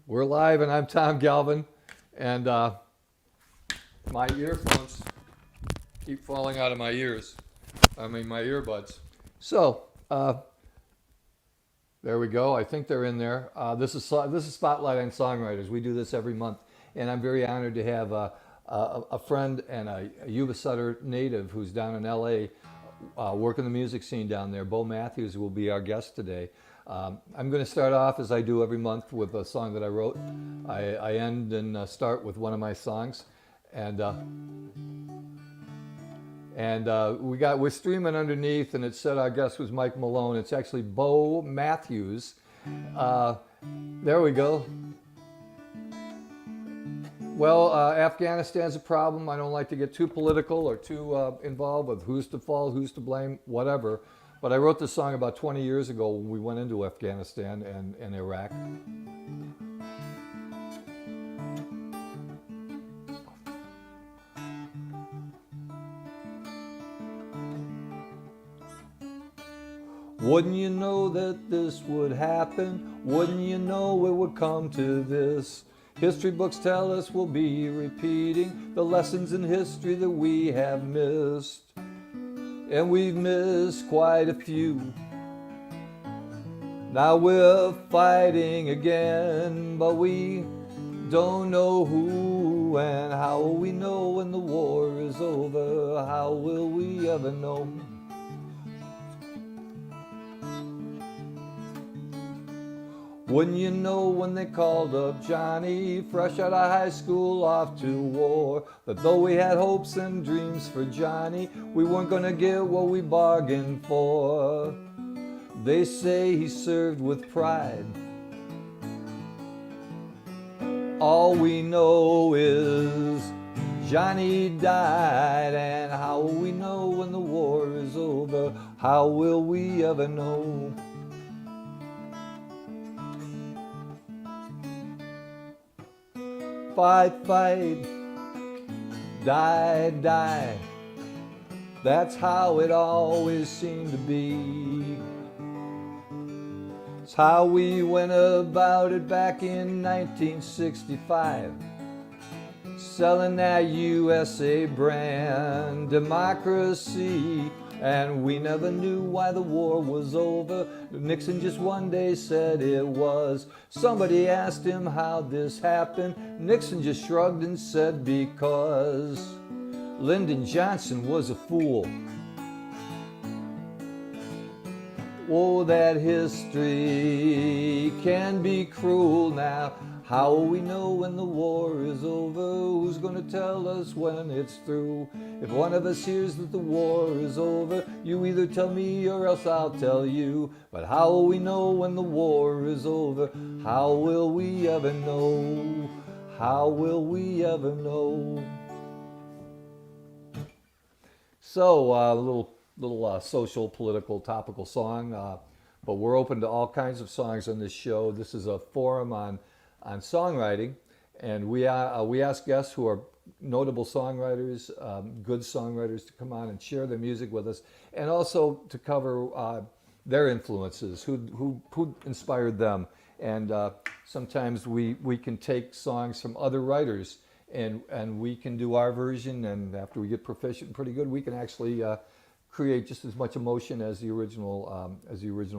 We're live, and I'm Tom Galvin, and my earphones keep falling out of my ears. I mean, my earbuds. So, there we go. I think they're in there. This is Spotlight on Songwriters. We do this every month, and I'm very honored to have a friend and a Yuba Sutter native who's down in L.A. Working the music scene down there. Bo Matthews will be our guest today. I'm going to start off as I do every month with a song that I wrote. I end and start with one of my songs, and we're streaming underneath, and it said our guest was Mike Malone. It's actually Bo Matthews. There we go. Well, Afghanistan's a problem. I don't like to get too political or too involved with who's to fault, who's to blame, whatever. But I wrote this song about 20 years ago when we went into Afghanistan and Iraq. Wouldn't you know that this would happen? Wouldn't you know it would come to this? History books tell us we'll be repeating the lessons in history that we have missed. And we've missed quite a few. Now we're fighting again, but we don't know who, and how will we know when the war is over? How will we ever know? Wouldn't you know when they called up Johnny, fresh out of high school off to war, that though we had hopes and dreams for Johnny, we weren't gonna get what we bargained for. They say he served with pride. All we know is Johnny died, and how will we know when the war is over? How will we ever know? Fight, fight, die, die. That's how it always seemed to be. It's how we went about it back in 1965. Selling that USA brand, democracy. And we never knew why the war was over. Nixon just one day said it was. Somebody asked him how this happened. Nixon just shrugged and said because Lyndon Johnson was a fool. Oh, that history can be cruel. Now, how will we know when the war is over? Who's gonna tell us when it's through? If one of us hears that the war is over, you either tell me or else I'll tell you. But how will we know when the war is over? How will we ever know? How will we ever know? So, a little social, political, topical song, but we're open to all kinds of songs on this show. This is a forum on songwriting, and we ask guests who are notable songwriters, good songwriters, to come on and share their music with us, and also to cover their influences, who inspired them. And sometimes we can take songs from other writers, and we can do our version, and after we get proficient and pretty good, we can actually create just as much emotion as the original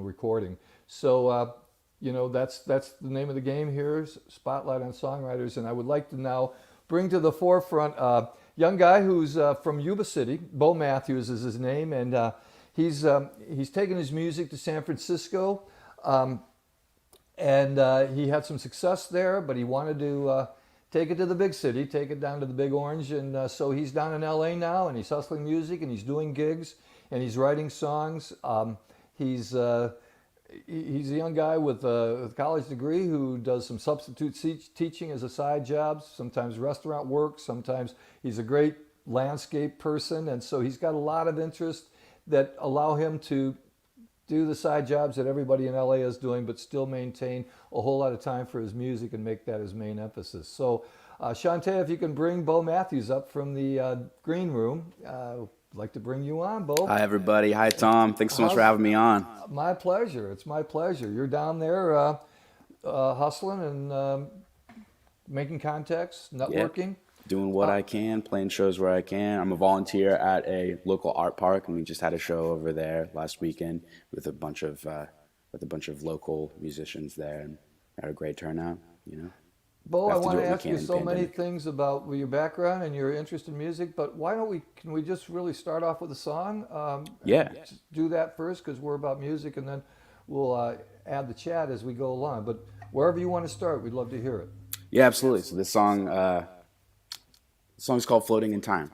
recording. So that's the name of the game here, Spotlight on Songwriters. And I would like to now bring to the forefront a young guy who's from Yuba City. Bo Matthews is his name, and he's taken his music to San Francisco, and he had some success there, but he wanted to take it to the big city, take it down to the Big Orange, and so he's down in LA now, and he's hustling music, and he's doing gigs, and he's writing songs. He's a young guy with a college degree who does some substitute teaching as a side job, sometimes restaurant work, sometimes he's a great landscape person, and so he's got a lot of interest that allow him to do the side jobs that everybody in LA is doing, but still maintain a whole lot of time for his music and make that his main emphasis. So Shantae, if you can bring Bo Matthews up from the green room, I'd like to bring you on, Bo. Hi, everybody. Hi, Tom. Thanks so much for How's, having me on. my pleasure. It's my pleasure. You're down there hustling and making contacts, Yeah, networking. doing what I can, playing shows where I can. I'm a volunteer at a local art park, and we just had a show over there last weekend with a bunch of local musicians there, and had a great turnout. Bo, We I have to do want to what we ask can you in so many pandemic. things about your background and your interest in music, but why don't can we just really start off with a song and Yeah, just do that first because we're about music, and then we'll add the chat as we go along. But wherever you want to start, we'd love to hear it. yeah, absolutely. So the song's called "Floating in Time."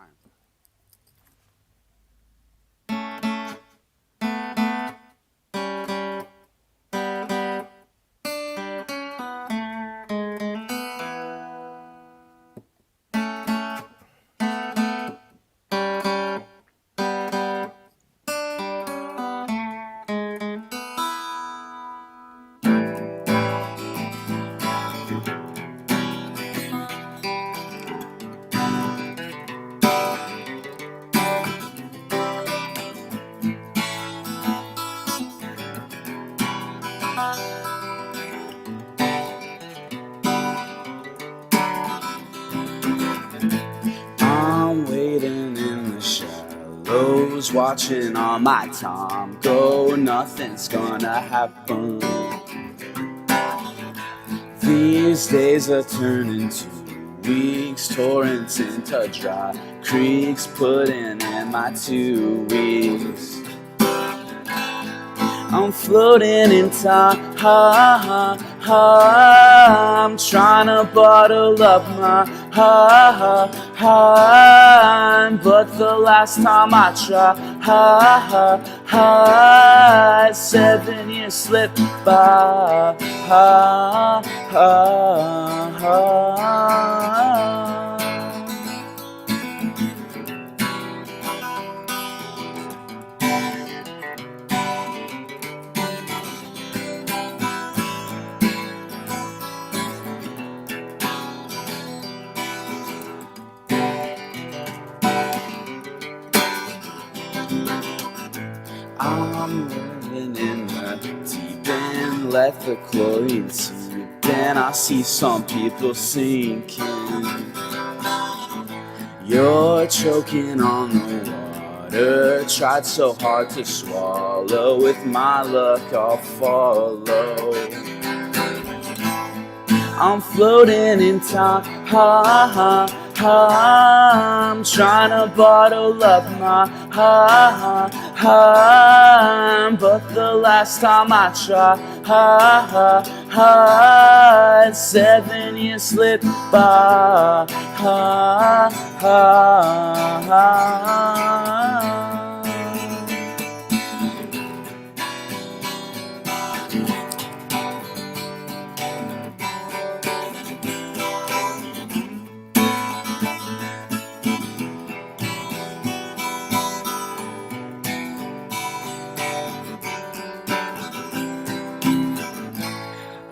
I'm waiting in the shallows, watching all my time go. Nothing's gonna happen. These days are turning to weeks, torrents into dry creeks, putting in my 2 weeks. I'm floating in time, I'm trying to bottle up my heart, but the last time I tried, 7 years slipped by. I'm living in the deep end, let the chlorine seep in. I see some people sinking. You're choking on the water, tried so hard to swallow. With my luck, I'll follow. I'm floating in time, I'm trying to bottle up my heart, but the last time I tried, 7 years slipped by.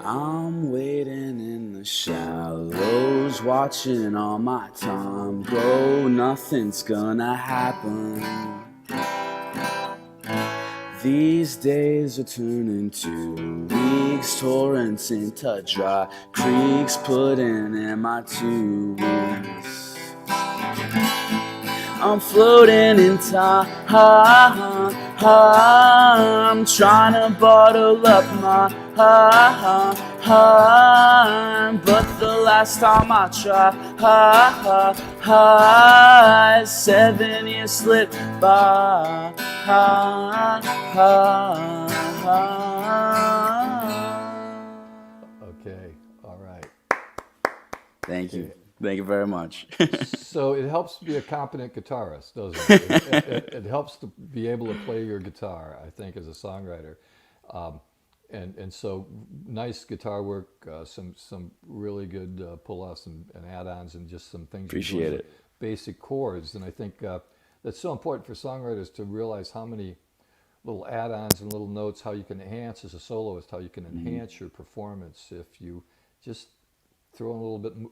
I'm waiting in the shallows, watching all my time go. Nothing's gonna happen. These days are turning to weeks, torrents into dry creeks, putting in my 2 weeks. I'm floating in time, I'm trying to bottle up my heart, but the last time I tried, 7 years slipped by. Okay, all right. Thank you. Okay. Thank you very much. So it helps to be a competent guitarist, doesn't it? It helps to be able to play your guitar, I think, as a songwriter. Um, and so nice guitar work, some really good pull-offs and add-ons, and just some things you do as Appreciate a it. basic chords. And I think that's so important for songwriters to realize how many little add-ons and little notes, how you can enhance as a soloist, how you can enhance your performance if you just throw in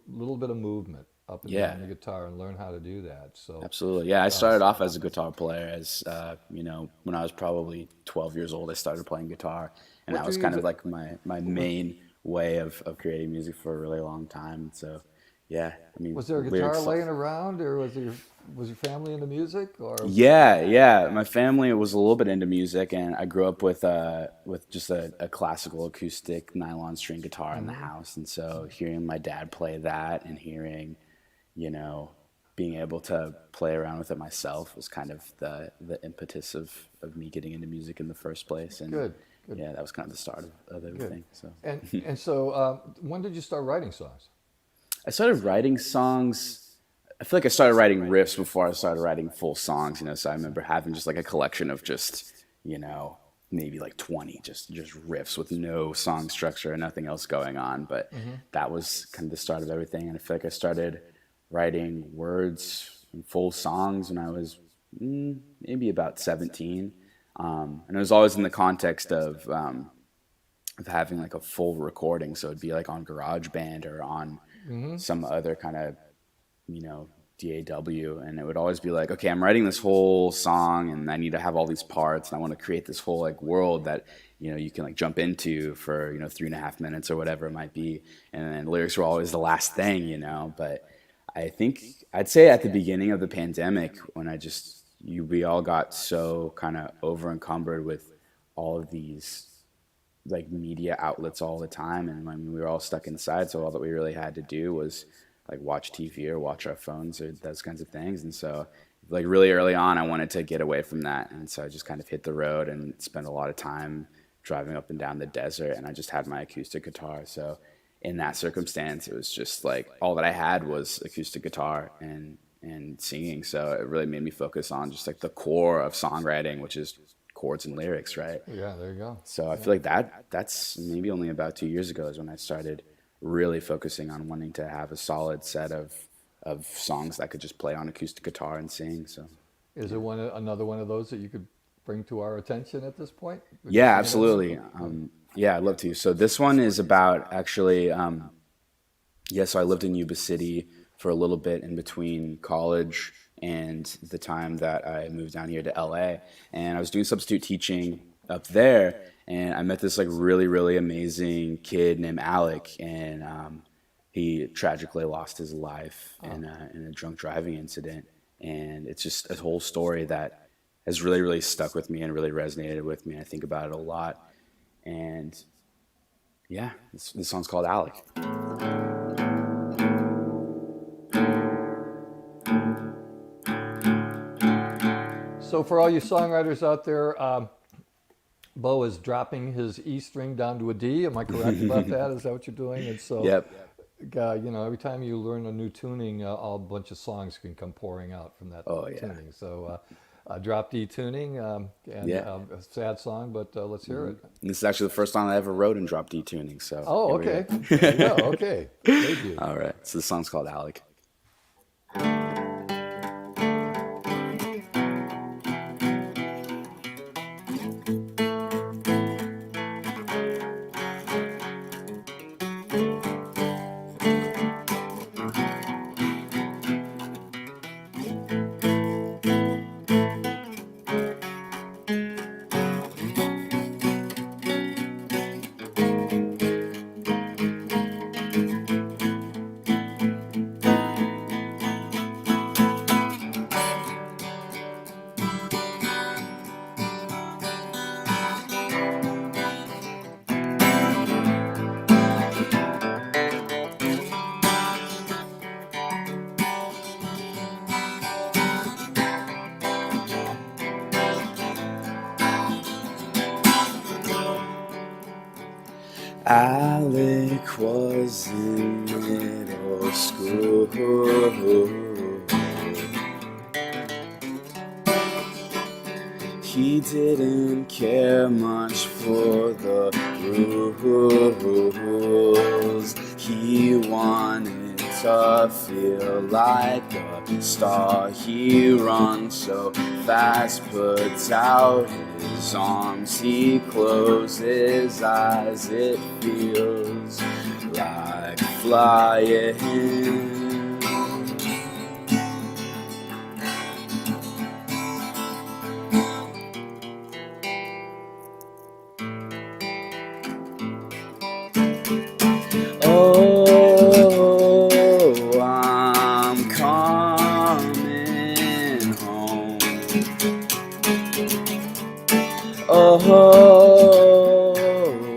little bit of movement up and Yeah, down the guitar and learn how to do that. So, absolutely. Yeah, I started off as a guitar player as when I was probably 12 years old, I started playing guitar, and what that drew was you kind of to? like my main way of creating music for a really long time. So, yeah, I mean, Was there a guitar lyrics. laying around, or was your family into music, or? Yeah, yeah. My family was a little bit into music, and I grew up with just a classical acoustic nylon string guitar in the Hmm. house, and so hearing my dad play that and hearing, you know, being able to play around with it myself was kind of the impetus of me getting into music in the first place, and Good, good, yeah, that was kind of the start of good. everything. So And so, when did you start writing songs? I started writing songs. I feel like I started writing riffs before I started writing full songs, so I remember having just like a collection of just, maybe like 20 just riffs with no song structure and nothing else going on. But Hmm. that was kind of the start of everything. And I feel like I started writing words and full songs when I was maybe about 17. And it was always in the context of having like a full recording. So it'd be like on GarageBand or on Hmm. some other kind of DAW, and it would always be like, okay, I'm writing this whole song and I need to have all these parts and I want to create this whole like world that you can like jump into for 3.5 minutes or whatever it might be, and then lyrics were always the last thing, but I think I'd say at the beginning of the pandemic when we all got so kind of over encumbered with all of these like media outlets all the time, and I mean we were all stuck inside, so all that we really had to do was like watch TV or watch our phones or those kinds of things. And so like really early on I wanted to get away from that, and so I just kind of hit the road and spent a lot of time driving up and down the desert, and I just had my acoustic guitar. So in that circumstance it was just like all that I had was acoustic guitar and singing, so it really made me focus on just like the core of songwriting, which is chords and lyrics, right? Yeah, there you go. So I Yeah. feel like that's maybe only about 2 years ago is when I started really focusing on wanting to have a solid set of songs that I could just play on acoustic guitar and sing. So Is it another one of those that you could bring to our attention at this point? Would you yeah, sing it at some absolutely. point? Yeah. Yeah, I'd love to. So this one is about actually, yeah, so I lived in Yuba City for a little bit in between college and the time that I moved down here to LA. And I was doing substitute teaching up there, and I met this like really, really amazing kid named Alec, and he tragically lost his life Oh, in a drunk driving incident. And it's just a whole story that has really, really stuck with me and really resonated with me. I think about it a lot. And yeah, this song's called Alec. so for all you songwriters out there, Bo is dropping his E string down to a D. Am I correct about that? Is that what you're doing? And so, Yep. every time you learn a new tuning, a bunch of songs can come pouring out from that Oh yeah. tuning. So, drop D tuning, and Yeah. a sad song, but let's hear it. And this is actually the first song I ever wrote in drop D tuning. So Oh, here we okay. go. There you go. Okay. Thank you. All right. So the song's called Alec. Alec was in middle school. He didn't care much for the rules. He wanted to feel like a star. He runs so fast, puts out his arms. He closes his eyes. It feels like flying. Oh, I'm coming home. Oh,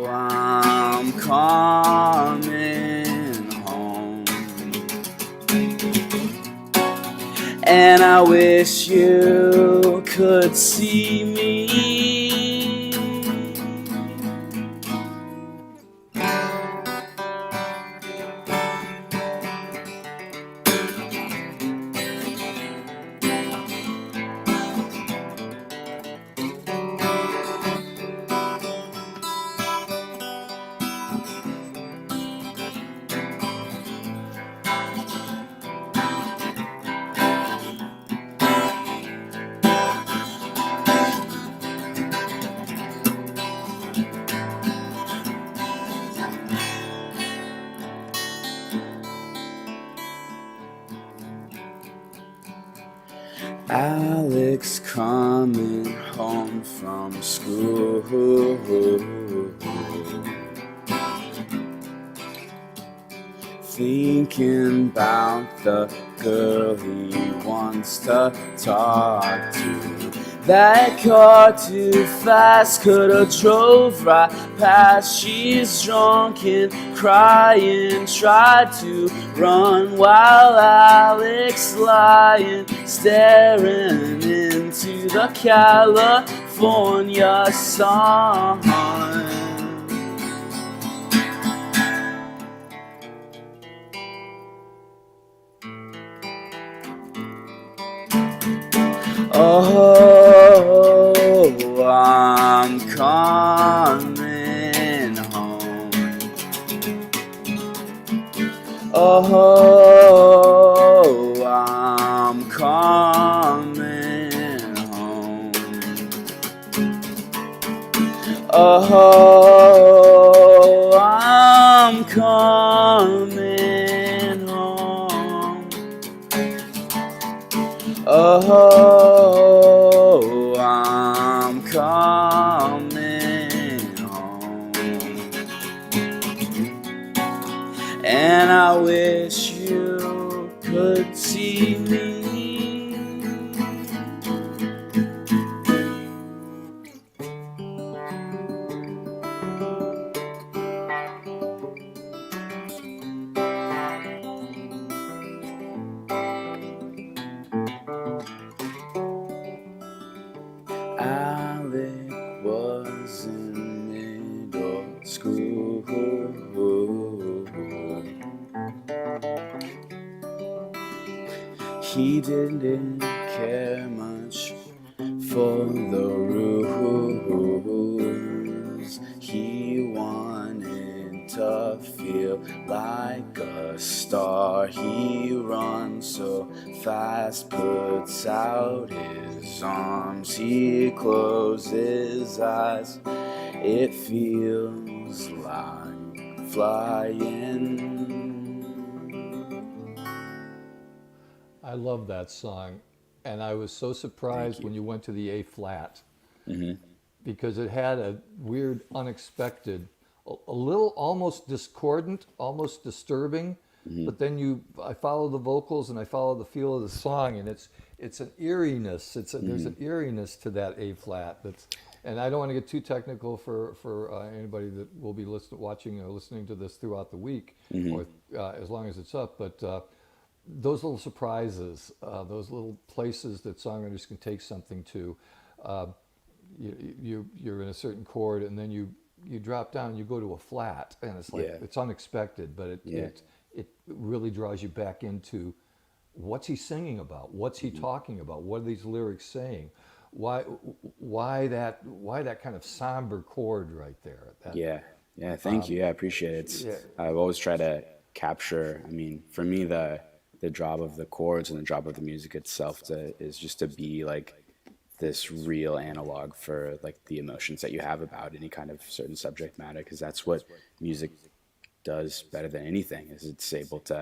I'm coming home. And I wish you could see me. Alex coming home from school, thinking about the girl he wants to talk to. That car too fast, could've drove right past. She's drunk and crying, tried to run while Alex lying, staring into the California sun. Oh, I'm coming home. Oh, I'm coming home. Oh, I'm coming home. Oh, I'm coming home. And I wish you could see me. Alec was in middle school. He didn't care much for the rules. He wanted to feel like a star. He runs so fast, puts out his arms. He closes his eyes. It feels like flying. I love that song, and I was so surprised when you went to the A flat because it had a weird, unexpected, a little almost discordant, almost disturbing. But then I follow the vocals and I follow the feel of the song, and it's an eeriness. There's an eeriness to that A flat. And I don't want to get too technical for anybody that will be watching or listening to this throughout the week, or as long as it's up. But those little surprises, those little places that songwriters can take something to. You're in a certain chord, and then you drop down, and you go to a flat, and it's like it's unexpected, but it really draws you back into what's he singing about, what's he talking about, what are these lyrics saying, why that kind of somber chord right there. Thank you. I appreciate it. I've always tried to capture. I mean, for me, the job of the chords and the job of the music itself is just to be like this real analog for like the emotions that you have about any kind of certain subject matter, because that's what music does better than anything is it's able to,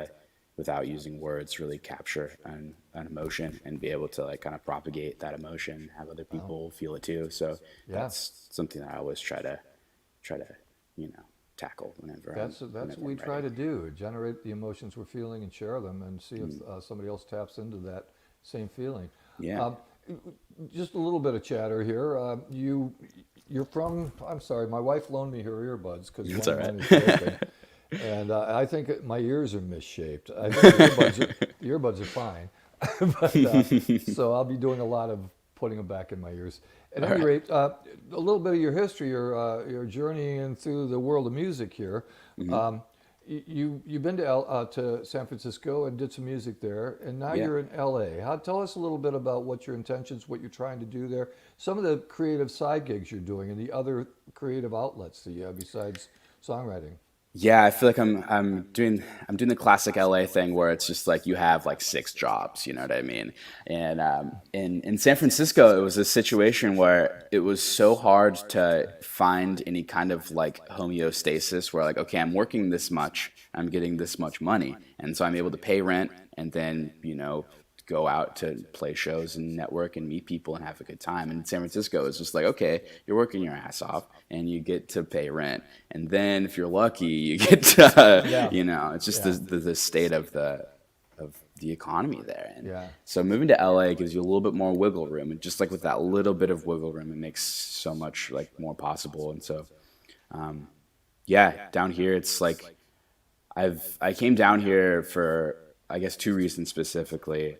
without using words, really capture an emotion and be able to like kind of propagate that emotion, have other Wow. people feel it too. So Yeah. that's something that I always try to, you know, tackle That's whenever what we I'm try writing. to do, generate the emotions we're feeling and share them and see if somebody else taps into that same feeling. Yeah. Um, just a little bit of chatter here. You're from, I'm sorry, my wife loaned me her earbuds because That's one all of right. mine is broken. And I think my ears are misshapen. I think the earbuds are fine. But so I'll be doing a lot of putting them back in my ears. At All any right. rate, a little bit of your history, your journeying through the world of music here. Hmm. Um, you've been to San Francisco and did some music there, and now Yeah. you're in L.A. Tell us a little bit about what your intentions, what you're trying to do there, some of the creative side gigs you're doing, and the other creative outlets that you have besides songwriting. Yeah, I feel like I'm doing the classic LA thing where it's just like you have like six jobs, you know what I mean? And in San Francisco, it was a situation where it was so hard to find any kind of like homeostasis where like, okay, I'm working this much, I'm getting this much money, and so I'm able to pay rent and then, go out to play shows and network and meet people and have a good time. And in San Francisco, it's just like, okay, you're working your ass off and you get to pay rent. And then if you're lucky, you get to, Yeah, it's just yeah, the state of the economy there. And yeah. so moving to LA gives you a little bit more wiggle room. And just like with that little bit of wiggle room, it makes so much like more possible. And so, yeah, down here, it's like, I came down here for I guess two reasons specifically.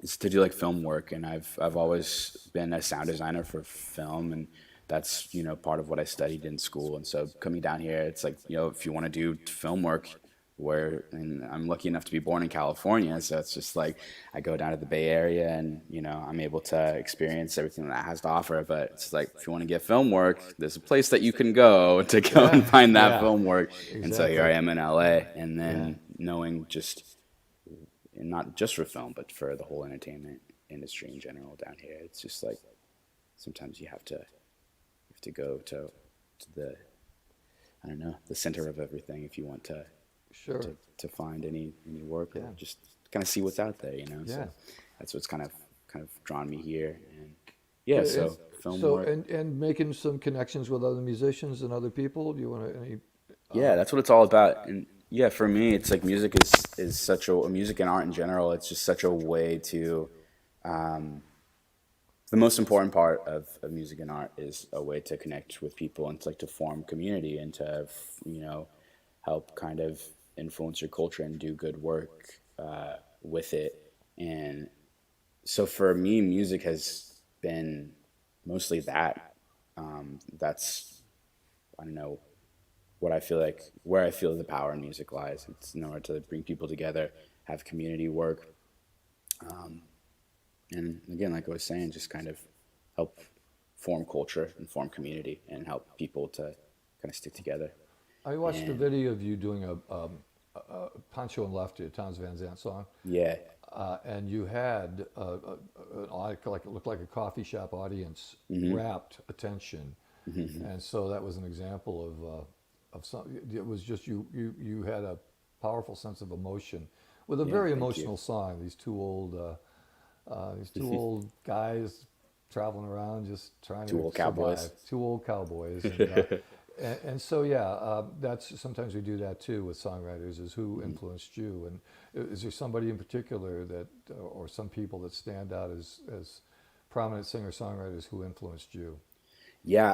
Is to do like film work, and I've always been a sound designer for film, and that's part of what I studied in school. And so coming down here, it's like if you want to do film work, and I'm lucky enough to be born in California, so it's just like I go down to the Bay Area, and I'm able to experience everything that has to offer. But it's like if you want to get film work, there's a place that you can go to go and Yeah, find that yeah, film work. And so here exactly. I am in LA, and Yeah, then knowing just, and not just for film, but for the whole entertainment industry in general down here, it's just like sometimes you have to go to the, I don't know, the center of everything if you want to sure. to find any work, or Yeah, just kind of see what's out there. yeah. So that's what's kind of drawn me here. And yeah, And so film so, work. and making some connections with other musicians and other people. Do you want to any? Yeah, Uh, that's what it's all about. And yeah, for me, it's like music is such a music and art in general. It's just such a way to, um, the most important part of music and art is a way to connect with people and to like to form community and to help kind of influence your culture and do good work with it. And so for me, music has been mostly that. That's, I don't know, what I feel like, where I feel the power in music lies. It's in order to bring people together, have community work, and again, like I was saying, just kind of help form culture and form community and help people to kind of stick together. I watched a And video of you doing a Poncho and Lefty, a Towns Van Zandt song, yeah, and you had like it looked like a coffee shop audience hmm, rapt attention, and so that was an example of some. It was just you had a powerful sense of emotion with a yeah, very thank you. emotional song. These two old guys traveling around just trying Two to old survive. cowboys. Two old cowboys, and so yeah, that's sometimes we do that too with songwriters. Is who influenced you, and is there somebody in particular that, or some people that stand out as prominent singer songwriters who influenced you? Yeah,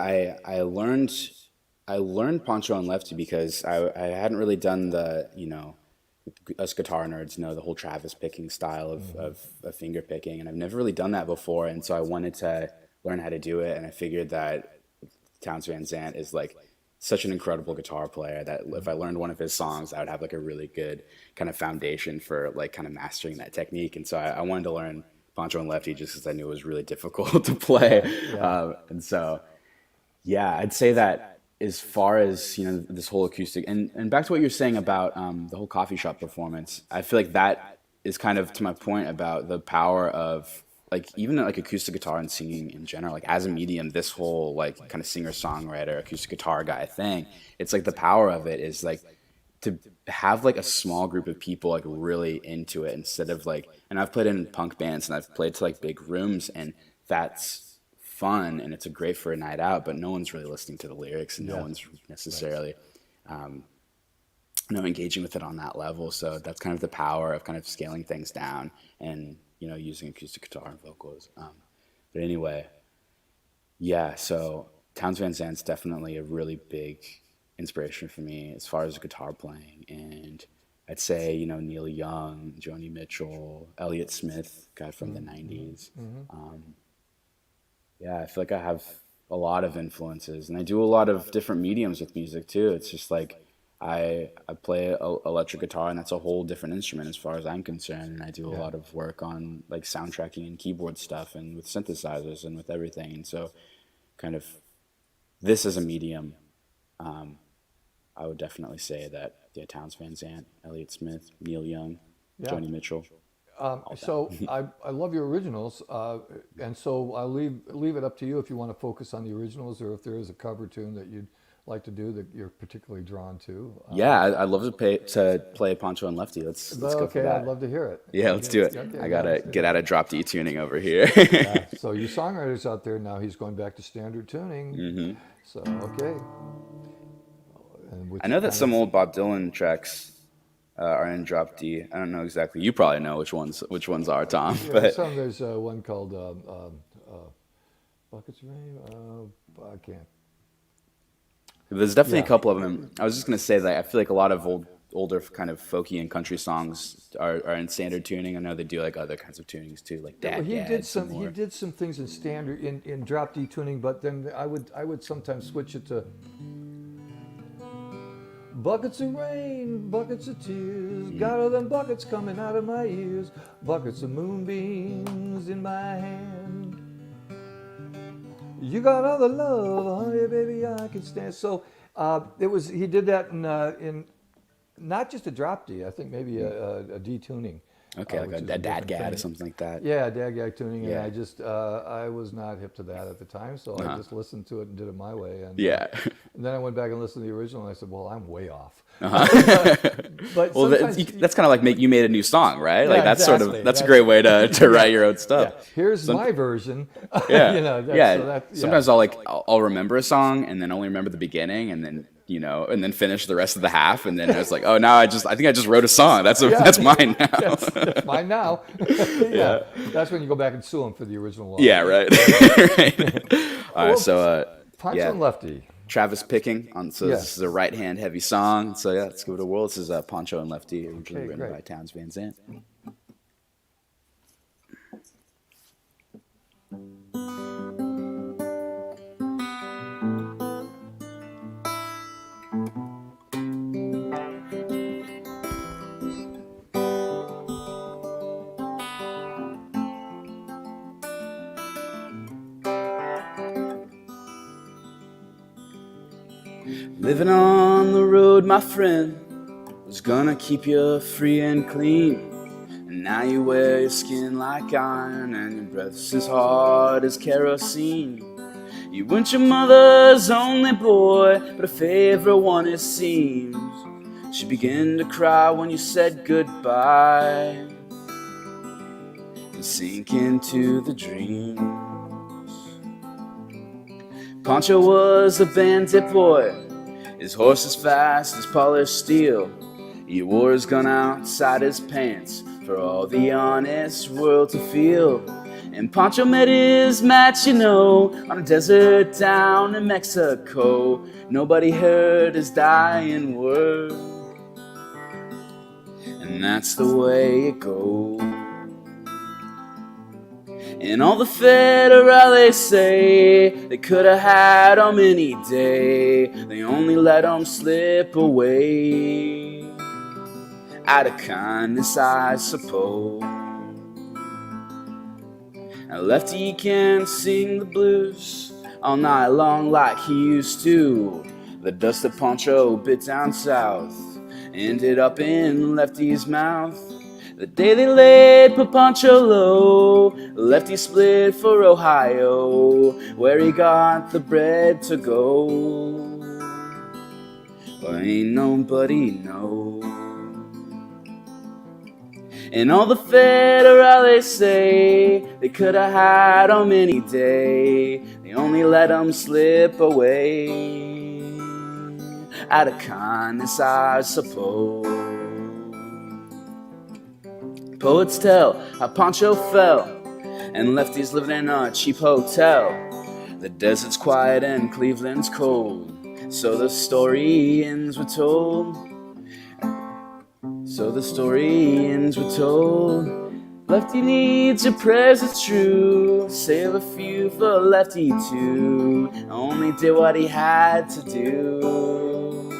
I learned Poncho and Lefty because I hadn't really done the, us guitar nerds know the whole Travis picking style Hmm. of finger picking, and I've never really done that before, and so I wanted to learn how to do it, and I figured that Towns Van Zandt is like such an incredible guitar player that if I learned one of his songs, I would have like a really good kind of foundation for like kind of mastering that technique, and so I wanted to learn Poncho and Lefty just because I knew it was really difficult to play, Yeah, yeah. and so. Yeah, I'd say that as far as this whole acoustic and back to what you're saying about the whole coffee shop performance, I feel like that is kind of to my point about the power of like even like acoustic guitar and singing in general, like as a medium, this whole like kind of singer-songwriter acoustic guitar guy thing, it's like the power of it is like to have like a small group of people like really into it instead of like, and I've played in punk bands and I've played to like big rooms, and that's fun and it's a great for a night out, but no one's really listening to the lyrics and no one's necessarily engaging with it on that level. So that's kind of the power of kind of scaling things down and using acoustic guitar and vocals. But anyway, yeah. So Townes Van Zant's definitely a really big inspiration for me as far as guitar playing, and I'd say Neil Young, Joni Mitchell, Elliott Smith, guy from the '90s. Yeah, I feel like I have a lot of influences, and I do a lot of different mediums with music too. It's just like I play electric guitar, and that's a whole different instrument as far as I'm concerned. And I do a lot of work on like soundtracking and keyboard stuff, and with synthesizers and with everything. And so, kind of, this as a medium, I would definitely say that Townes Van Zant, Elliott Smith, Neil Young, Joni Mitchell. So I love your originals, and so I'll leave it up to you if you want to focus on the originals, or if there is a cover tune that you'd like to do that you're particularly drawn to. I'd love to play Poncho and Lefty. Let's go for that. I'd love to hear it. Yeah, let's do it. Okay, I gotta get out of drop D tuning over here. So you songwriters out there, now he's going back to standard tuning. So okay. I know that some old Bob Dylan tracks are in drop D. I don't know exactly. You probably know which ones are, Tom. But there's one called Buckets of Rain. I can't. There's definitely a couple of them. I was just gonna say that I feel like a lot of older kind of folky and country songs are in standard tuning. I know they do like other kinds of tunings too, like that. He did some things in standard in drop D tuning, but then I would sometimes switch it to buckets of rain, buckets of tears, got all them buckets coming out of my ears, buckets of moonbeams in my hand. You got all the love, honey, baby, I can stand. So he did that in not just a drop D, I think maybe a D tuning. Okay, like a dadgad or something like that. Yeah, dadgad tuning, and I just I was not hip to that at the time, so I just listened to it and did it my way. And and then I went back and listened to the original, and I said, well, I'm way off. But well, that's kind of like you made a new song, right? Like that's exactly. That's a great way to write your own stuff. Yeah. Here's my version. Sometimes I'll remember a song and then only remember the beginning, and then and then finish the rest of the half, and then it's like, oh, now I think I just wrote a song. That's mine now. That's mine now. That's when you go back and sue them for the original one. Yeah, right. Right. All right, so Poncho and Lefty. Travis picking on. So this is a right-hand heavy song. So let's give it a whirl. This is Poncho and Lefty, originally written by Townes Van Zant. Living on the road, my friend, was gonna keep you free and clean. And now you wear your skin like iron, and your breath's as hard as kerosene. You weren't your mother's only boy, but a favorite one it seems. She began to cry when you said goodbye and sink into the dreams. Poncho was a bandit boy, his horse as fast as polished steel. He wore his gun outside his pants for all the honest world to feel. And Poncho met his match, on a desert down in Mexico. Nobody heard his dying word, and that's the way it goes. And all the federales say they could have had him any day. They only let him slip away out of kindness, I suppose. Now Lefty can sing the blues all night long like he used to. The dust that Poncho bit down south ended up in Lefty's mouth. The day they laid Papancho low, Lefty split for Ohio, where he got the bread to go. But ain't nobody know. And all the federales say they could have had him any day. They only let him slip away out of kindness, I suppose. Poets tell how Pancho fell and Lefty's living in a cheap hotel. The desert's quiet and Cleveland's cold, so the story ends were told. So the story ends were told. Lefty needs your prayers, it's true. Save a few for Lefty too. Only did what he had to do,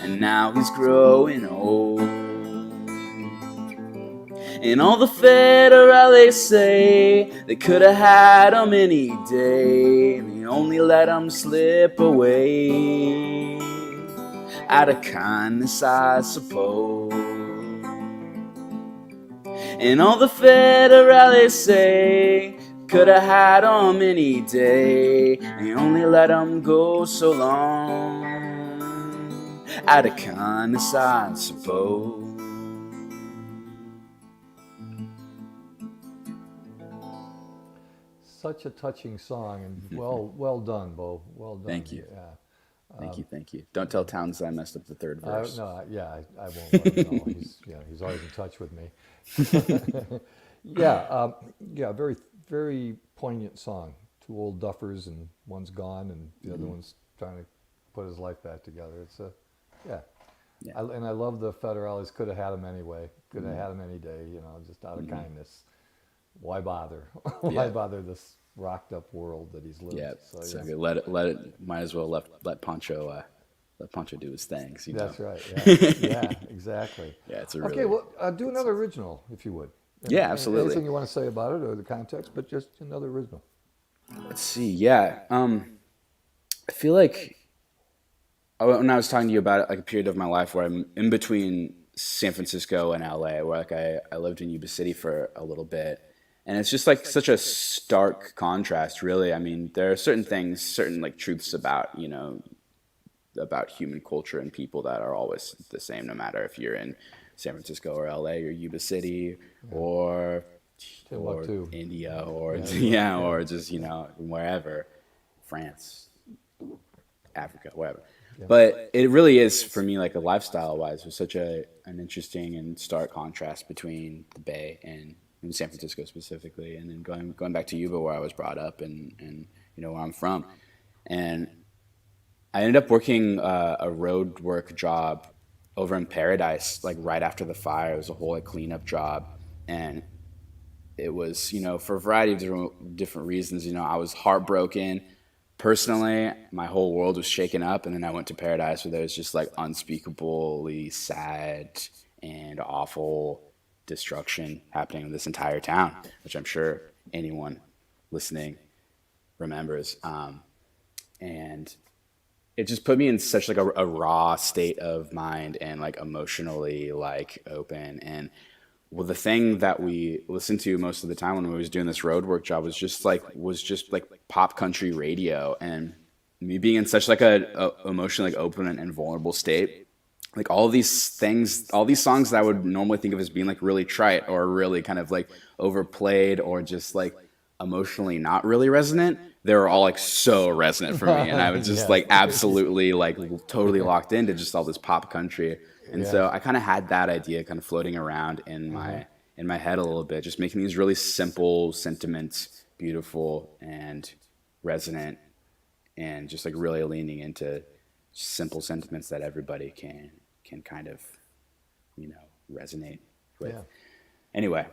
and now he's growing old. And all the federales say they could have had him any day. They only let him slip away out of kindness, I suppose. And all the federales say could have had him any day. They only let him go so long out of kindness, I suppose. Such a touching song, and well done, Bo. Well done. Thank you. Yeah. Thank you. Don't tell Towns I messed up the third verse. No, I won't let him know. He's always in touch with me. Yeah, very poignant song. Two old duffers, and one's gone, and the other one's trying to put his life back together. It's yeah. And I love the federales could have had him anyway. Could have had him any day. Just out of kindness. Why bother? Why bother this rocked up world that he's living? Yeah, So good. Let it. Might as well let Pancho do his things. That's right. Yeah, yeah, exactly. Yeah, it's a really... Okay. Well, do another original if you would. Yeah, absolutely. Anything you want to say about it or the context, but just another original. Let's see. Yeah, I feel like when I was talking to you about it, like a period of my life where I'm in between San Francisco and LA, where like I lived in Yuba City for a little bit. And it's just like such a stark contrast, really. I mean, there are certain like truths about, about human culture and people that are always the same, no matter if you're in San Francisco or LA or Yuba City or India or or just, wherever, France, Africa, whatever. Yeah. But it really is, for me, like a lifestyle-wise, was such an interesting and stark contrast between the Bay and in San Francisco specifically, and then going back to Yuba, where I was brought up, and where I'm from. And I ended up working a road work job over in Paradise, like right after the fire. It was a whole like cleanup job, and it was for a variety of different reasons. I was heartbroken personally. My whole world was shaken up, and then I went to Paradise, where there was just like unspeakably sad and awful destruction happening in this entire town, which I'm sure anyone listening remembers. And it just put me in such like a raw state of mind and like emotionally like open. And well, the thing that we listened to most of the time when we was doing this road work job was just like pop country radio. And me being in such like a emotionally like open and vulnerable state, like all these things, all these songs that I would normally think of as being like really trite or really kind of like overplayed or just like emotionally not really resonant, they were all like so resonant for me. And I was just like absolutely like totally locked into just all this pop country. And so I kind of had that idea kind of floating around in my head a little bit, just making these really simple sentiments beautiful and resonant, and just like really leaning into simple sentiments that everybody can kind of, resonate with. Yeah. Anyway,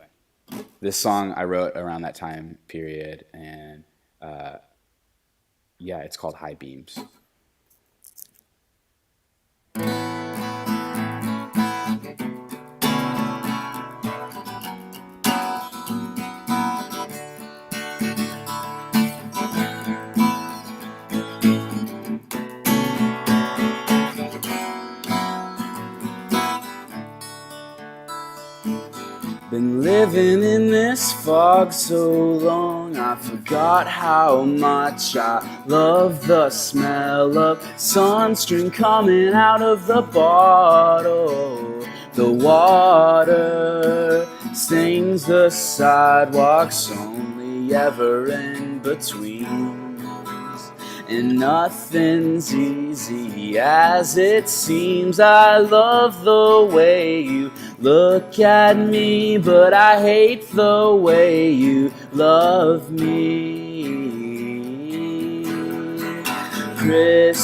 this song I wrote around that time period, and it's called High Beams. this fog so long, I forgot how much I love the smell of sunscreen coming out of the bottle. The water stains the sidewalks, only ever in between. And nothing's easy as it seems. I love the way you look at me, but I hate the way you love me. Crystalline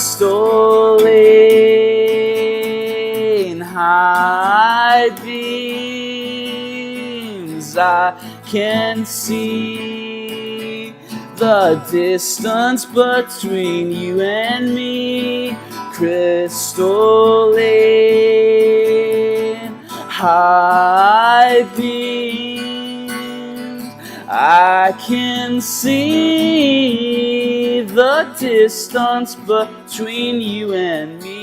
high beams, I can see the distance between you and me. Crystalline high beams, I can see the distance between you and me.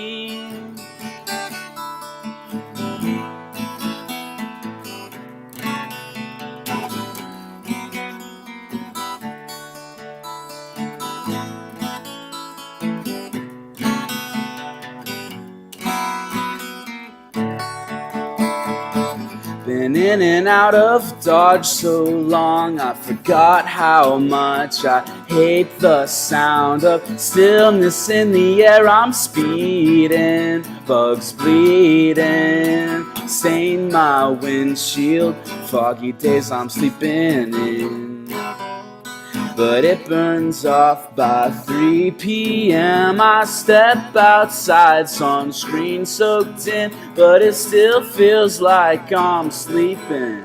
Been in and out of Dodge so long, I forgot how much I hate the sound of stillness in the air. I'm speeding, bugs bleeding, stain my windshield, foggy days I'm sleeping in. But it burns off by 3 p.m. I step outside, sunscreen soaked in, but it still feels like I'm sleeping.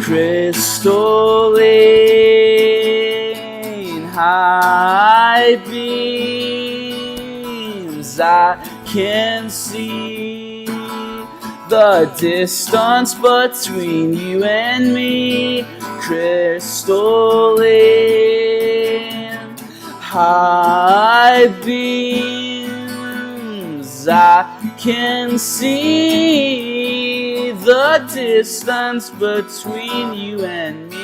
Crystalline high beams, I can see the distance between you and me. Crystalline high beams, I can see the distance between you and me.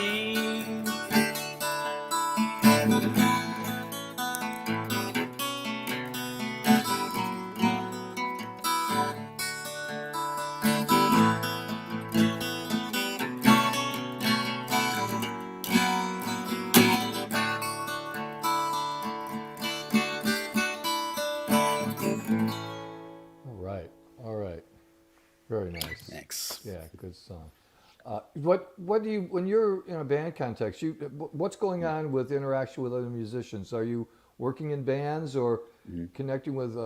All right. Very nice. Thanks. Yeah, good song. What do you, when you're in a band context, what's going on with interaction with other musicians? Are you working in bands or connecting with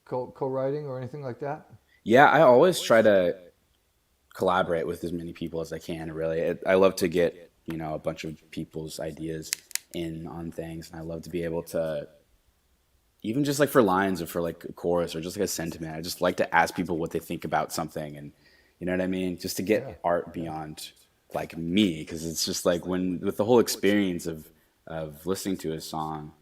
co-writing or anything like that? Yeah, I always try to collaborate with as many people as I can, really. I love to get, a bunch of people's ideas in on things, and I love to be able to, even just like for lines or for like a chorus or just like a sentiment, I just like to ask people what they think about something, and you know what I mean? Just to Yeah, get art beyond like me, because it's just like when with the whole experience of listening to a song,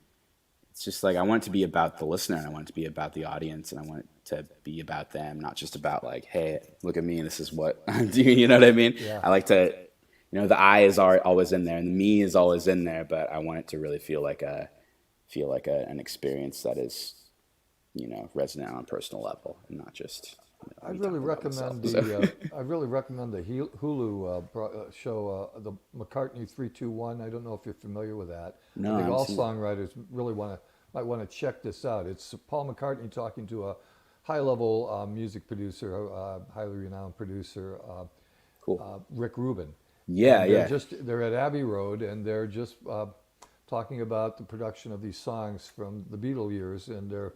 it's just like I want it to be about the listener, and I want it to be about the audience, and I want it to be about them, not just about like, hey, look at me, and this is what I'm doing. You know what I mean? yeah. I like to, the I is always in there, and the me is always in there, but I want it to really an experience that is, resonant on a personal level, and not just I'd me really talking about recommend myself. So. I'd really recommend the Hulu show, the McCartney 321. I don't know if you're familiar with that. I No, I think haven't all seen it. songwriters really might want to check this out. It's Paul McCartney talking to a high-level music producer, highly renowned producer, Cool. Rick Rubin, Yeah, and yeah. they're at Abbey Road, and they're just talking about the production of these songs from the Beatle years, and they're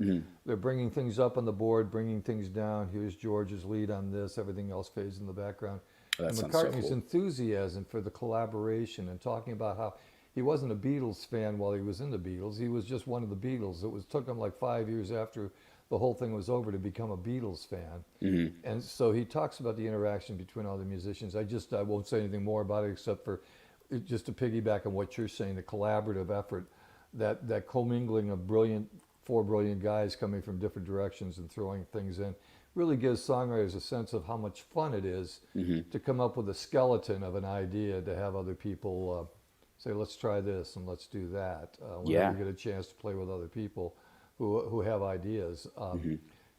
bringing things up on the board, bringing things down. Here's George's lead on this. Everything else fades in the background. Oh, that And sounds so McCartney's cool. enthusiasm for the collaboration and talking about how he wasn't a Beatles fan while he was in the Beatles. He was just one of the Beatles. Took him like 5 years after the whole thing was over to become a Beatles fan. And so he talks about the interaction between all the musicians. I won't say anything more about it except for just to piggyback on what you're saying, the collaborative effort, that commingling of four brilliant guys coming from different directions and throwing things in really gives songwriters a sense of how much fun it is to come up with a skeleton of an idea, to have other people say, let's try this and let's do that. Whenever Yeah. you get a chance to play with other people who have ideas,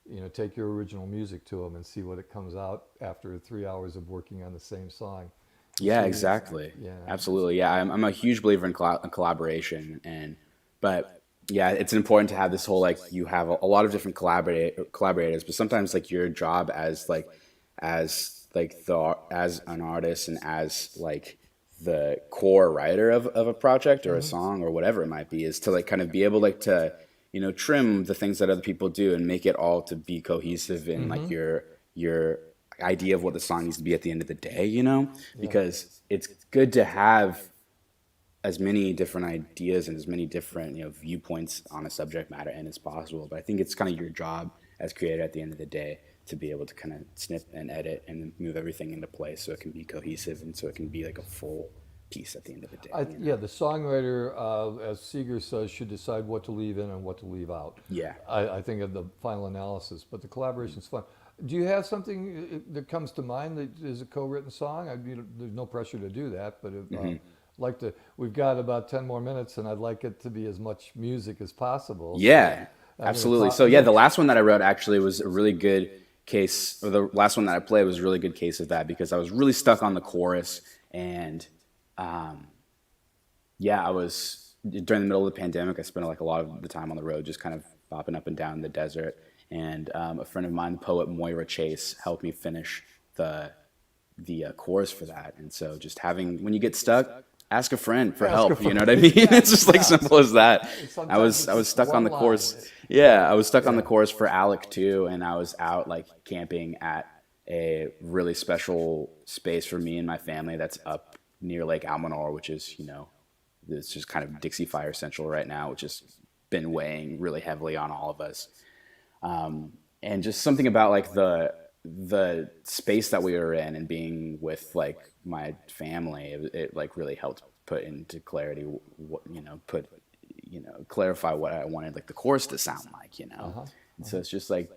you know, take your original music to them and see what it comes out after 3 hours of working on the same song. It's Yeah, really, exactly. yeah, Absolutely. Yeah, I'm a huge believer in collaboration, but yeah, it's important to have this whole like you have a lot of different collaborators, but sometimes like your job as an artist and as like the core writer of a project or a song or whatever it might be is to like kind of be able like to trim the things that other people do and make it all to be cohesive in like your idea of what the song needs to be at the end of the day, yeah, because it's good to have as many different ideas and as many different viewpoints on a subject matter and as possible. But I think it's kind of your job as creator at the end of the day to be able to kind of snip and edit and move everything into place so it can be cohesive and so it can be like a full piece at the end of the day. yeah. The songwriter, as Seeger says, should decide what to leave in and what to leave out. Yeah. I think of the final analysis, but the collaboration's fun. Do you have something that comes to mind that is a co-written song? There's no pressure to do that, but like to. We've got about 10 more minutes, and I'd like it to be as much music as possible. Yeah, So, absolutely. So yeah, the last one that I wrote actually was a really good case, or the last one that I played was a really good case of that because I was really stuck on the chorus and yeah, I was during the middle of the pandemic. I spent like a lot of the time on the road, just kind of bopping up and down the desert. And a friend of mine, the poet Moira Chase, helped me finish the chorus for that. And so, just when you get stuck, ask a friend for help. You know what I mean? It's just like simple as that. I was stuck on the chorus. Yeah, I was stuck on the chorus for Alec too, and I was out like camping at a really special space for me and my family that's up near Lake Almanor, which is it's just kind of Dixie Fire Central right now, which has been weighing really heavily on all of us. And just something about like the space that we were in and being with like my family, it like really helped put into clarity clarify what I wanted like the chorus to sound like, And so it's just like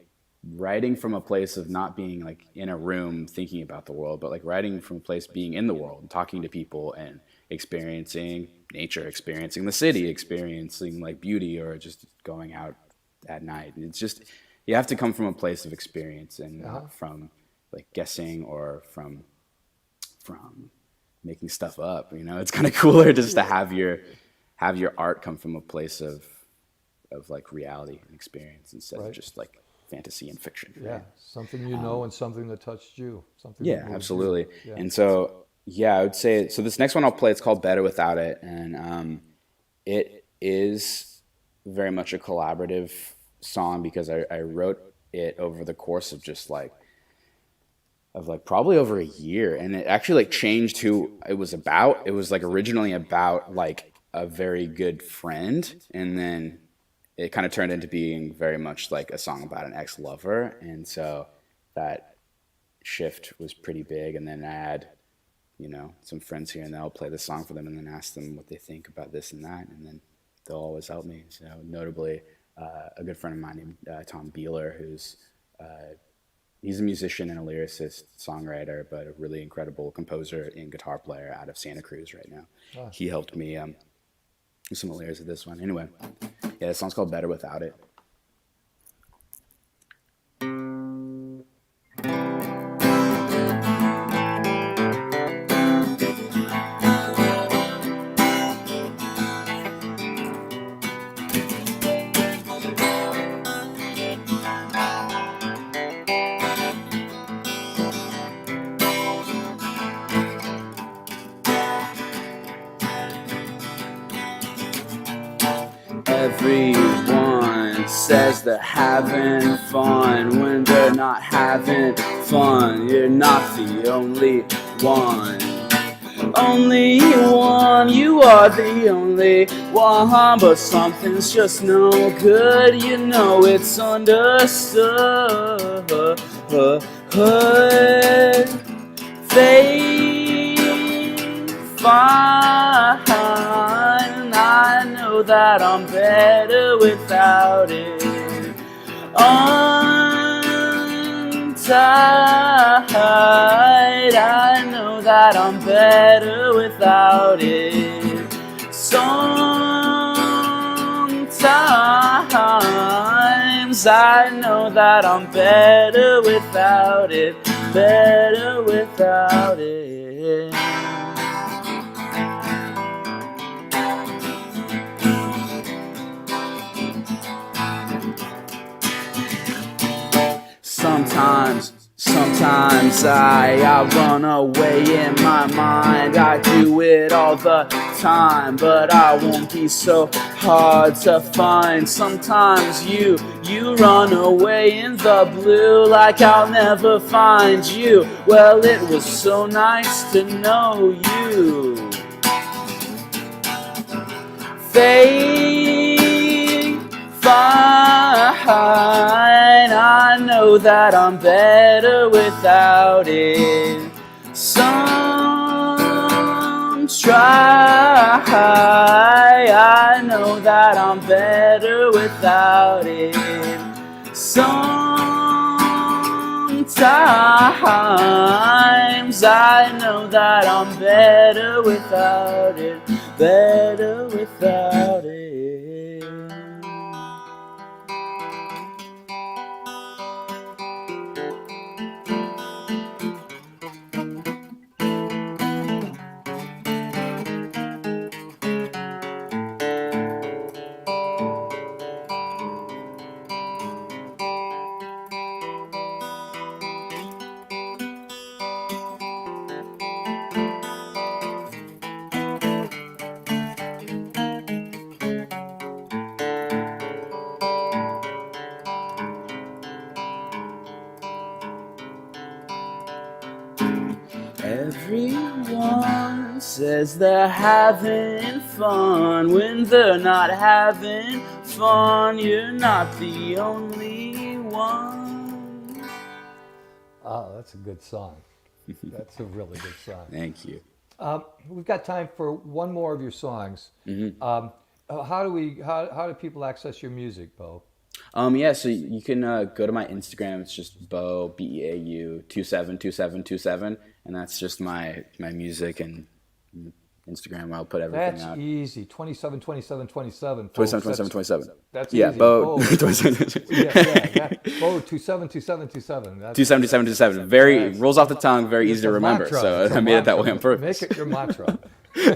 writing from a place of not being like in a room thinking about the world, but like writing from a place being in the world and talking to people and experiencing nature, experiencing the city, experiencing like beauty, or just going out at night. And it's just, you have to come from a place of experience and not from like guessing or from making stuff up. It's kind of cooler just to have your art come from a place of like reality and experience instead of just like fantasy and fiction. Yeah, right? something and something that touched you. Something. Yeah, absolutely. Yeah. And so yeah, I would say so. This next one I'll play, it's called "Better Without It," and it is very much a collaborative song because I wrote it over the course of just like probably over a year, and it actually like changed who it was about. It was like originally about like a very good friend, and then it kind of turned into being very much like a song about an ex-lover, and so that shift was pretty big. And then I had some friends here and there, I'll play the song for them and then ask them what they think about this and that, and then they'll always help me. So notably, a good friend of mine named Tom Beeler, who's he's a musician and a lyricist, songwriter, but a really incredible composer and guitar player out of Santa Cruz right now. Oh. He helped me with some of the lyrics of this one. Anyway, yeah, the song's called "Better Without It." Everyone says they're having fun when they're not having fun. You're not the only one. Only one, you are the only one. But something's just no good, it's understood. They fine. I know that I'm better without it. I know that I'm better without it. Sometimes I know that I'm better without it. Better without it. Sometimes I run away in my mind. I do it all the time, but I won't be so hard to find. Sometimes you run away in the blue like I'll never find you. Well, it was so nice to know you. Fine, I know that I'm better without it. Some try, I know that I'm better without it. Sometimes I know that I'm better without it. Better without it. Everyone says they're having fun when they're not having fun. You're not the only one. Oh, that's a good song. That's a really good song. Thank you. We've got time for one more of your songs. How do people access your music, Bo? Yeah, so you can go to my Instagram. It's just Beau, Beau 272727, and that's just my music and Instagram. I'll put everything That's out. easy. 27, 27, 27. 27, 27, 27. That's Yeah, easy. Beau. Bo. 27, Bo, 27, 27, 27. 2727. Very rolls off the tongue. Very easy to remember. Mantra. So It's a I made it that way mantra. on purpose. Make it your mantra.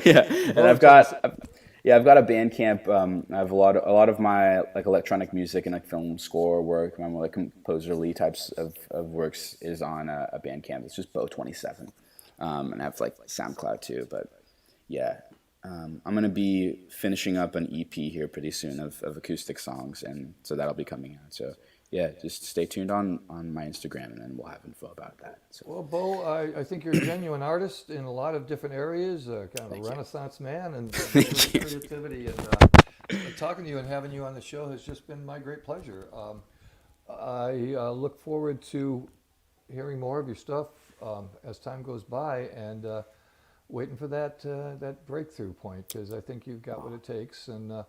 Yeah, and I've got a Bandcamp. I have a lot of my like electronic music and like film score work, my more like composerly types of works is on a Bandcamp. It's just Beau27, and I have like SoundCloud too. But yeah, I'm gonna be finishing up an EP here pretty soon of acoustic songs, and so that'll be coming out. So yeah, just stay tuned on my Instagram, and then we'll have info about that. So. Well, Bo, I think you're a genuine artist in a lot of different areas, kind of Thank a you. Renaissance man, and Thank you. creativity. And talking to you and having you on the show has just been my great pleasure. I look forward to hearing more of your stuff as time goes by, and waiting for that breakthrough point, because I think you've got what it takes. And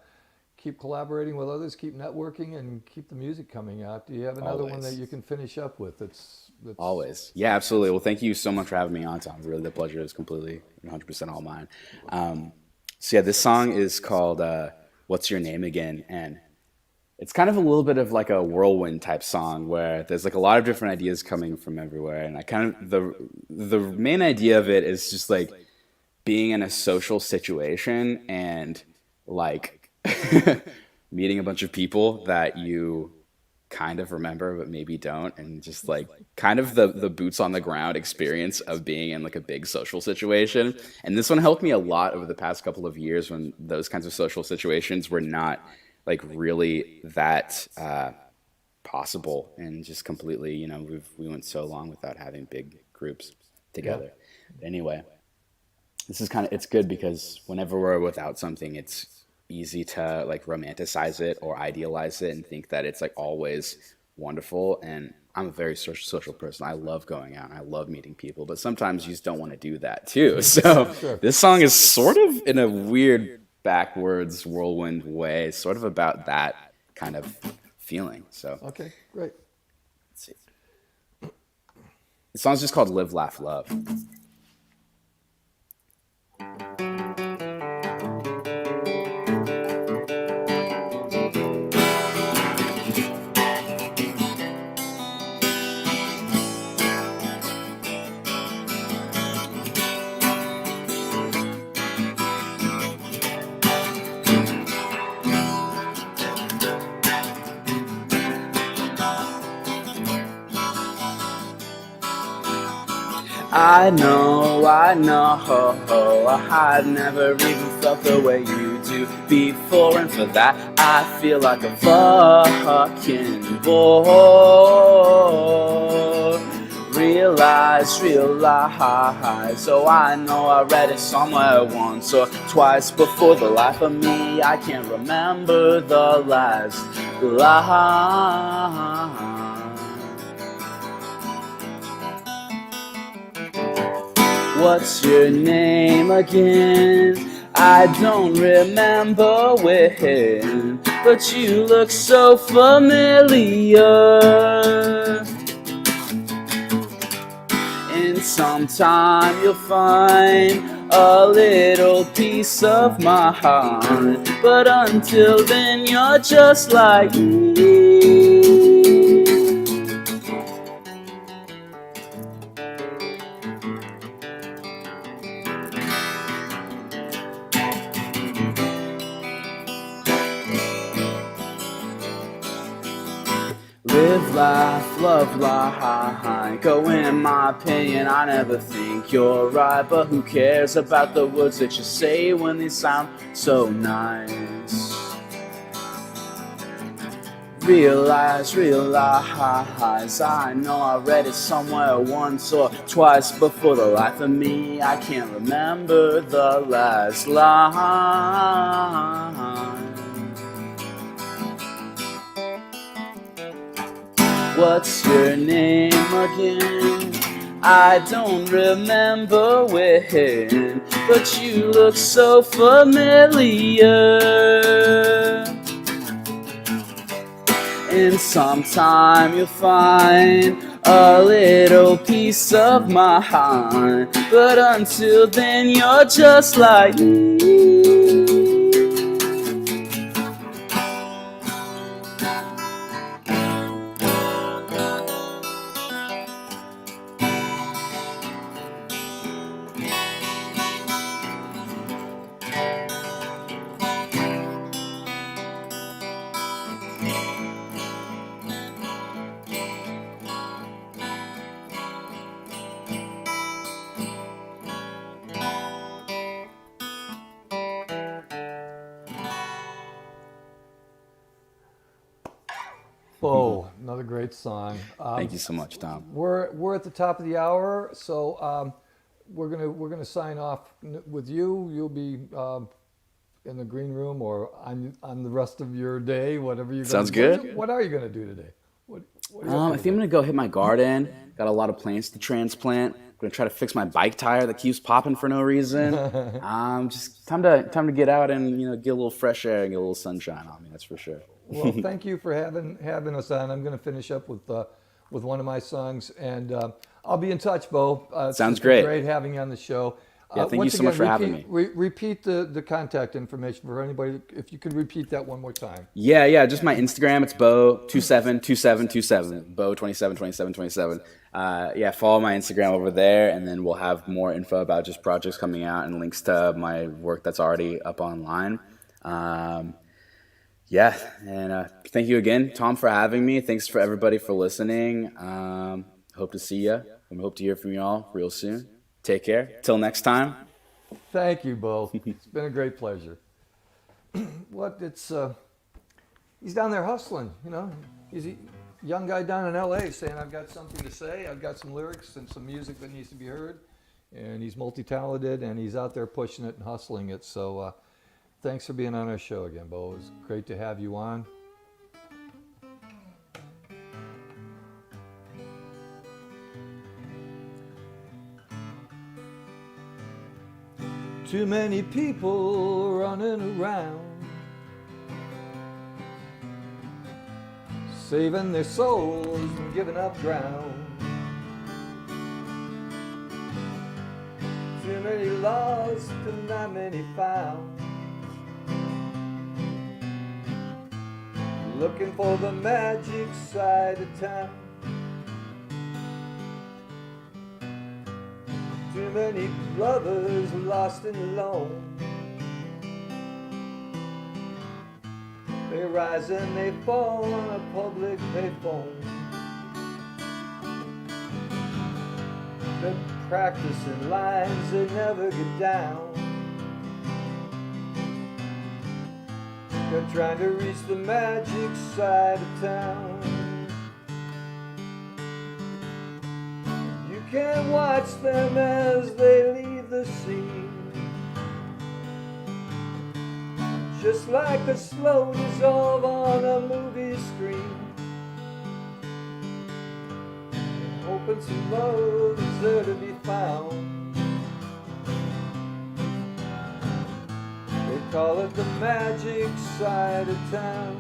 keep collaborating with others, keep networking, and keep the music coming out. Do you have another one that you can finish up with? That's Always. Yeah, absolutely. Well, thank you so much for having me on, Tom. Really, the pleasure is completely 100% all mine. So yeah, this song is called What's Your Name Again? And it's kind of a little bit of like a whirlwind type song where there's like a lot of different ideas coming from everywhere. And I kind of, the main idea of it is just like being in a social situation and like meeting a bunch of people that you kind of remember but maybe don't, and just like kind of the boots on the ground experience of being in like a big social situation. And this one helped me a lot over the past couple of years when those kinds of social situations were not like really that possible, and just completely, we went so long without having big groups together. Yeah. Anyway, this is it's good because whenever we're without something, it's easy to like romanticize it or idealize it and think that it's like always wonderful. And I'm a very social person. I love going out and I love meeting people, but sometimes you just don't want to do that too. So this song is sort of in a weird backwards whirlwind way, sort of about that kind of feeling. So okay, great. let's see. The song's just called Live, Laugh, Love. I know, I've never even felt the way you do before, and for that I feel like a fucking bore. Realize, oh I know I read it somewhere once or twice before. The life of me, I can't remember the last line. What's your name again? I don't remember when, but you look so familiar. And sometime you'll find a little piece of my heart, but until then you're just like me. Live, laugh, love, lie. Go in my opinion, I never think you're right. But who cares about the words that you say when they sound so nice? Realize, I know I read it somewhere once or twice before. The life of me, I can't remember the last line. What's your name again? I don't remember when, but you look so familiar. And sometime you'll find a little piece of my heart, but until then you're just like me. Oh, another great song. Thank you so much, Tom. We're at the top of the hour, so we're gonna sign off with you. You'll be in the green room or on the rest of your day, whatever you're. Sounds good. What are you gonna do today? What I think I'm gonna go hit my garden. Got a lot of plants to transplant. I'm gonna try to fix my bike tire that keeps popping for no reason. Just time to get out and get a little fresh air and get a little sunshine on me. That's for sure. Well, thank you for having us on. I'm going to finish up with one of my songs, and I'll be in touch, Bo. Sounds great. Great having you on the show. Yeah, thank you so much for having me. Repeat the contact information for anybody. If you could repeat that one more time. Yeah. Just my Instagram. It's Bo272727. Bo272727. Follow my Instagram over there, and then we'll have more info about just projects coming out and links to my work that's already up online. Thank you again, Tom, for having me. Thanks for everybody for listening. Hope to see you, and hope to hear from you all real soon. Take care. Till next time. Thank you, Bo. It's been a great pleasure. He's down there hustling, He's a young guy down in L.A. saying, I've got something to say. I've got some lyrics and some music that needs to be heard. And he's multi-talented, and he's out there pushing it and hustling it. So thanks for being on our show again, Bo. It was great to have you on. Too many people running around, saving their souls and giving up ground. lost and not many found, looking for the magic side of town. Too many lovers lost and alone, they rise and they fall on a public payphone. They're practicing lines they never get down. They're trying to reach the magic side of town. You can watch them as they leave the scene, just like a slow dissolve on a movie screen. Hoping some love is there to be found. They call it the magic side of town.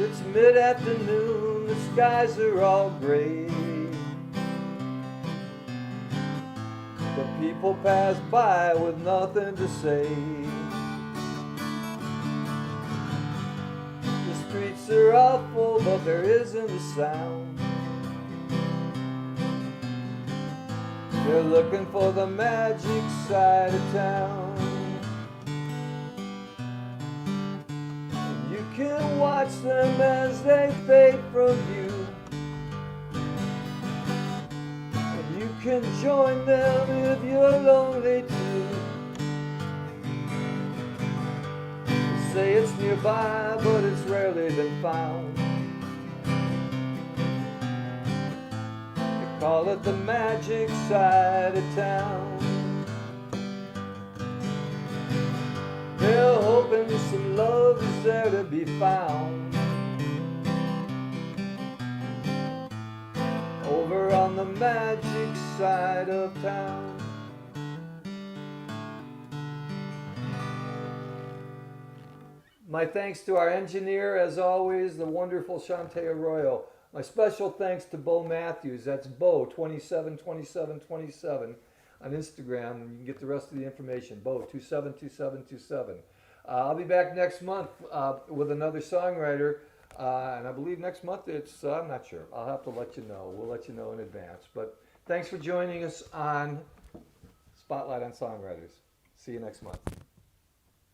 It's mid-afternoon, the skies are all gray, but people pass by with nothing to say. The streets are awful, but there isn't a sound. They're looking for the magic side of town. You can watch them as they fade from view, and you can join them if you're lonely too. They say it's nearby, but it's rarely been found. They call it the magic side of town. They're hoping some love is there to be found over on the magic side of town. My thanks to our engineer, as always, the wonderful Shantae Arroyo. My special thanks to Bo Matthews. That's Bo272727 on Instagram. You can get the rest of the information. Bo272727. I'll be back next month with another songwriter. And I believe next month it's, I'm not sure. I'll have to let you know. We'll let you know in advance. But thanks for joining us on Spotlight on Songwriters. See you next month.